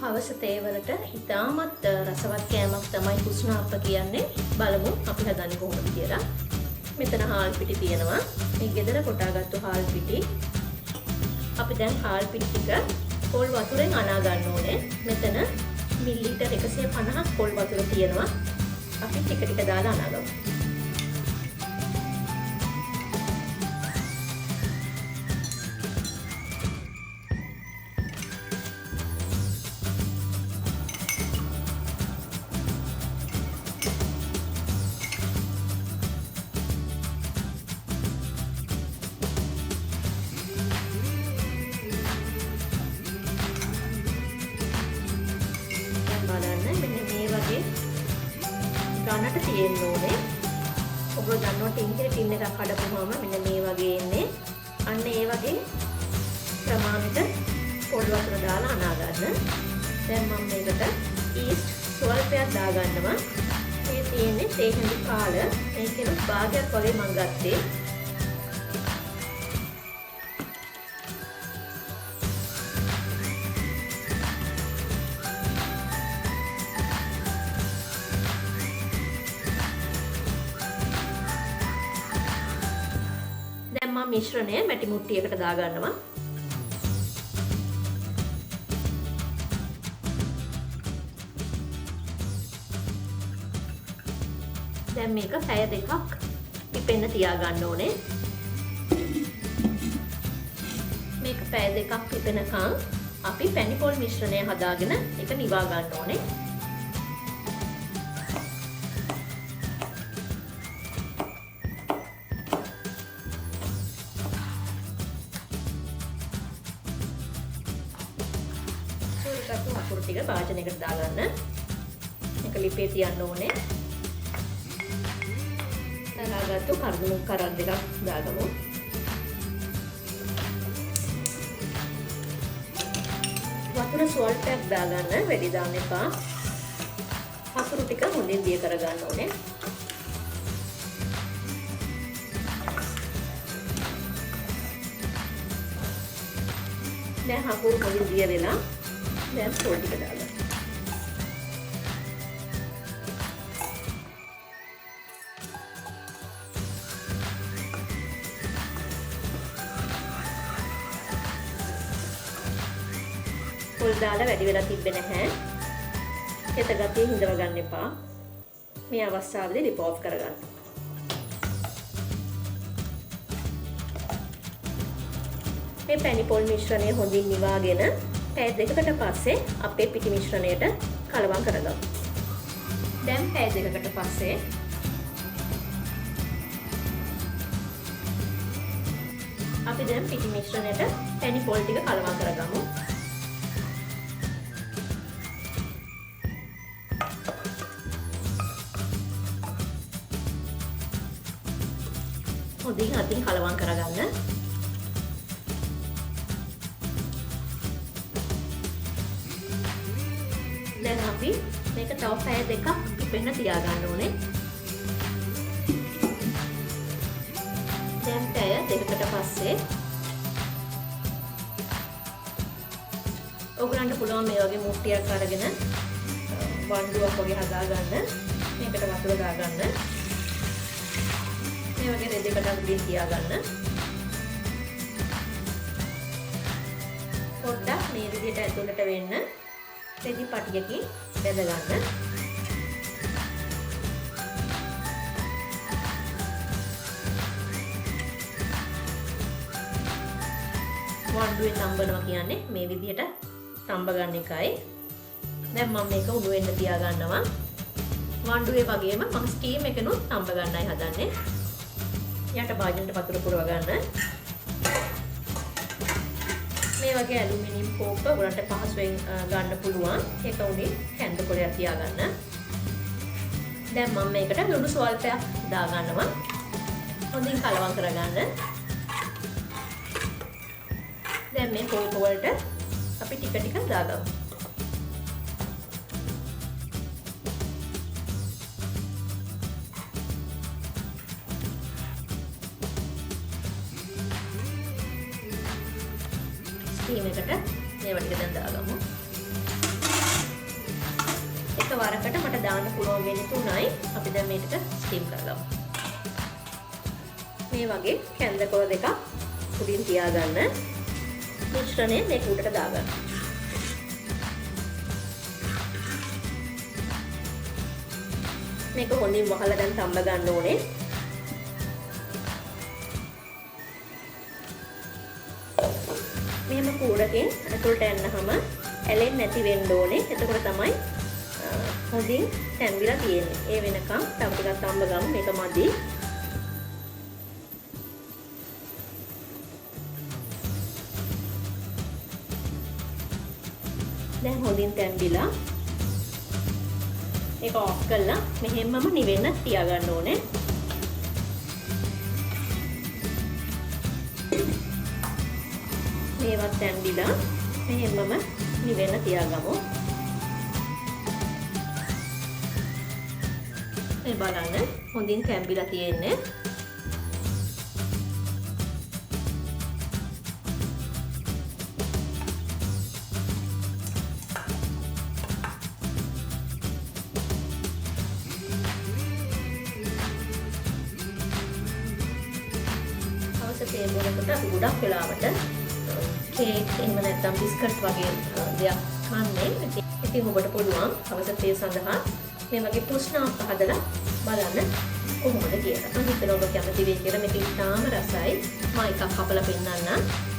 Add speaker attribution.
Speaker 1: හවස තේ වලට ඉතාමත් රසවත් කෑමක් තමයි pusnappa කියන්නේ. බලමු අපි හදන්නේ කොහොමද කියලා. මෙතන හාල් පිටි තියෙනවා. මේ ගෙදර කොටාගත්තු හාල් පිටි. අපි දැන් හාල් පිටි ටික පොල් වතුරෙන් අනා ගන්න ඕනේ. මෙතන මිලිලීටර් 150ක් පොල් වතුර තියෙනවා. අපි ටික ටික දාලා අනාගමු. ගන්නට තියෙන්න ඕනේ. ඔබ දන්නවා ටින් එකක් කඩපුවාම මෙන්න මේ වගේ එන්නේ. අන්න ඒ වගේ ප්‍රමාණයට පොල් වතුර දාලා අනා ගන්න. දැන් මම මේකට ඊස්ට් ස්වල්පයක් දාගන්නවා. මේ තියෙන්නේ තේ හැඳි කාල. මේකෙන් භාගයක් වගේ මම ගත්තේ. මම මිශ්‍රණය මැටි මුට්ටියකට දාගන්නවා. දැන් මේක පැය දෙකක් පිපෙන්න තියාගන්න ඕනේ. මේක පැය දෙකක් පිපෙනකන් අපි පැණි පොල් මිශ්‍රණය හදාගෙන ඒක නිවා ගන්න ඕනේ. අකුරු ටික භාජනයකට දාගන්න. මේක ලිපේ තියන්න ඕනේ. දාගත්තු කර්දමු කරක් දෙකක් දාගමු. වතුර ස්වල්පයක් දාගන්න, වැඩි දාන්න එපා. අකුරු ටික හොඳින් දිය කරගන්න ඕනේ. දැන් අකුරු හොඳින් දිය වෙලා දැන් පොල් ටික දාගන්න. පොල් දාලා වැඩි වෙලා තිබ්බේ නැහැ. හෙත ගතිය හිඳව ගන්න එපා. මේ අවස්ථාවේදී ලිප් ඔෆ් කරගන්න. මේ පැණි පොල් මිශ්‍රණය හොඳින් නිවාගෙන පැය දෙකකට පස්සේ අපේ පිටි මිශ්‍රණයට කලවම් කරගමු. දැන් පැය දෙකකට පස්සේ අපි දැන් පිටි මිශ්‍රණයට පැණි පොල් ටික කලවම් කරගමු. හොඳින් අතින් කලවම් කරගන්න. දැන් අපි මේක තව පැය දෙකක් පිපෙන්න තියාගන්න ඕනේ. දැන් පැය දෙකකට පස්සේ ඔයගලන්ට පුළුවන් මේ වගේ මුට්ටියක් අරගෙන වණ්ඩුවක් වගේ හදාගන්න. මේකට වතුර දාගන්න. මේ වගේ රෙදිකට උඩින් තියාගන්න. පොඩ්ඩක් මේ විදිහට ඇතුළට වෙන්න රෙදි පටියකින් බැද ගන්න. වණ්ඩුවේ තඹනවා කියන්නේ මේ විදිහට තඹ ගන්න එකයි. දැන් මම මේක උණු වෙන්න තියා ගන්නවා. වණ්ඩුවේ වගේම මම ස්ටීම් එකනොත් තඹ ගන්නයි හදන්නේ. යට භාජනයට වතුර පුරව ගන්න. මේ වගේ ඇලුමිනියම් කෝප්ප උඩට පහසුවෙන් ගන්න පුළුවන්. ඒක උඩින් කැඳ කොටයක් තියාගන්න. දැන් මම මේකට ලුණු ස්වල්පයක් දාගන්නවා. හොඳින් කලවම් කරගන්න. දැන් මේ කෝප්ප වලට අපි ටික ටික දාගමු. ස්ටීම් එකට මේවා ටික දැන් දාගමු. වරකට මට දාන්න පුළුවන් වෙන්නේ 3යි. අපි දැන් මේක ස්ටීම් කරගමු. මේ වගේ කැන්දකොළ දෙකක් උඩින් තියාගන්න. මිශ්‍රණය මේක උඩට දාගන්න. මේක හොඳින් වහලා දැන් තම්බ ගන්න ඕනේ. මෙහෙම කූඩකින් ඇතුළට යන්නහම ඇලෙන්නේ නැති වෙන්න ඕනේ. එතකොට තමයි හොඳින් තැම්බිලා තියෙන්නේ. ඒ වෙනකම් තව ටිකක් තම්බ ගමු. මේක මදි. දැන් හොඳින් තැම්බිලා ඒක ඔෆ් කරලා මෙහෙමම නිවෙන්න තියාගන්න ඕනේ. මේවත් තැම්බිලා මෙහෙමම නිවෙන්න තියාගමු. මේ බලන්න හොඳින් තැම්බිලා තියෙන්නේ. තේරුමකට අපි ගොඩක් වෙලාවට කේක් එහෙම නැත්නම් බිස්කට් වගේ දෙයක් කන්නේ. ඉතින් ඔබට පුළුවන් අවස තේ සඳහා මේ වගේ පුස්නාප්ප හදලා බලන්න කොහොමද කියලා. මම හිතනවා ඔබ කැමති වෙයි කියලා. මේක ඉතාම රසයි. මම එකක් කපලා පෙන්නන්නම්.